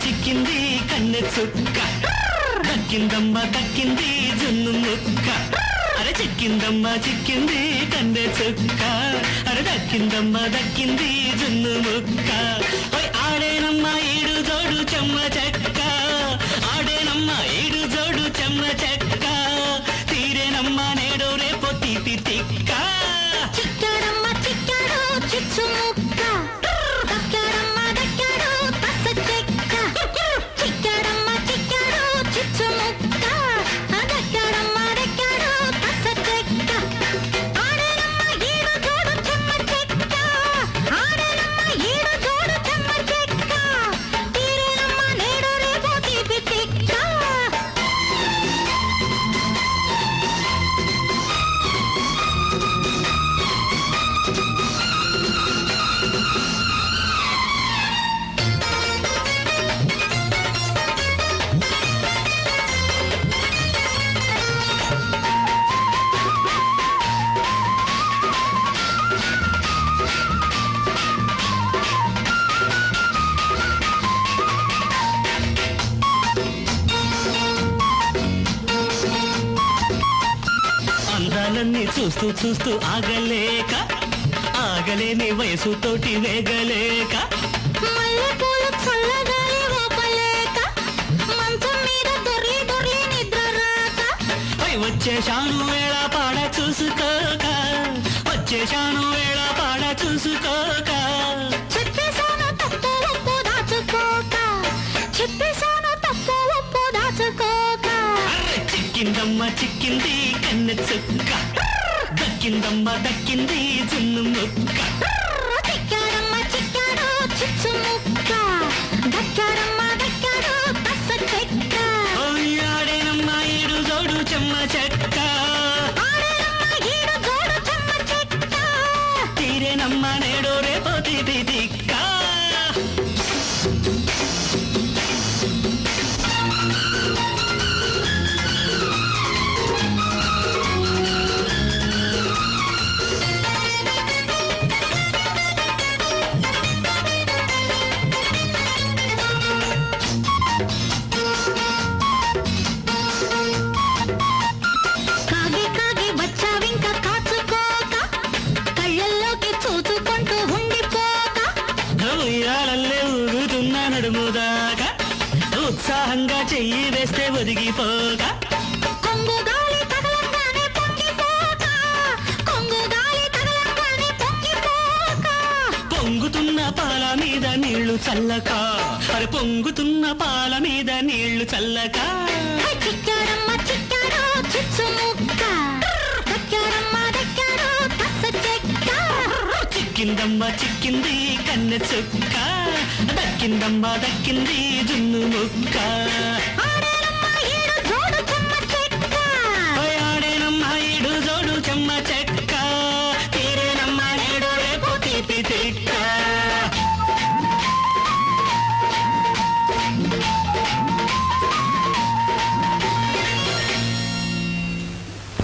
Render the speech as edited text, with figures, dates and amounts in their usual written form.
చిక్కింది కన్నె చుక్క దక్కిందమ్మ దక్కింది జున్ను ముక్క అరే చిక్కింది కన్నె చుక్క అరే దక్కింది జున్ను ముక్క ఆడేనమ్మ ఏడు జోడు చెమ్మ చెక్క ఆడేనమ్మ ఏడు జోడు చెమ్మ చెక్క తీరేనమ్మ నేడు రేపు తీపి తిక్క చిక్కాడమ్మ చిక్కాడు చిచ్చు ముక్క దక్కాడమ్మ దక్కాడు పస చెక్క చిక్కాడమ్మ చిక్కాడు చిచ్చు ముక్క దక్కాడమ్మ దక్కాడు పస చెక్క ఆడేనమ్మ ఏడు జోడు చెమ్మ చెక్క ఆడేనమ్మ ఏడు జోడు చెమ్మ చెక్క తీరేనమ్మ నేడు రేపు తీపి తిక్క అందాలన్నీ చూస్తూ చూస్తూ ఆగలేని వయసుతోటి వేగలేక మల్లెపూలు చల్లగాలి ఊపలేక మంచం మీద దొర్లి దొర్లి నిద్ర రాక వచ్చేశాను వేళ పాడ చూసుకోక వచ్చేశాను వేళ పాడ చూసుకోక చెప్పేశాను తప్పు ఒప్పు దాచుకోక చెప్పేశాను తప్పు ఒప్పు దాచుకోక చిక్కిందమ్మ చిక్కింది కన్నె చుక్క దక్కింది జున్ను ముక్క చిక్కాడమ్మ చిక్కాడు చిచ్చు ముక్క దక్కాడమ్మ దక్కాడు పస చెక్క ఆడేనమ్మ ఏడు జోడు చెమ్మ చెక్క ఆడేనమ్మ ఏడు జోడు చెమ్మ చెక్క తీరేనమ్మ నేడు రేపు తీపి తిక్క కాగి కాగి వచ్చావింక కాచుకోక కళ్ళల్లోకి చూచుకుంటూ ఉండిపోక ఉయ్యాలల్లే ఊగుతున్న నడుముదాకా ఉత్సాహంగా చెయ్యి వేస్తే ఒదిగిపోక కొంగు గాలి తగలంగానే పొంగిపోక కొంగు గాలి తగలంగానే పొంగిపోక పొంగుతున్న పాల మీద నీళ్లు చల్లక అరే పొంగుతున్న పాల మీద నీళ్లు చల్లక చిక్కాడమ్మ చిక్కాడు చిచ్చు ముక్క దక్కాడమ్మ దక్కాడు పస చెక్క చిక్కిందమ్మ చిక్కింది కన్నె చుక్క దక్కింది జున్ను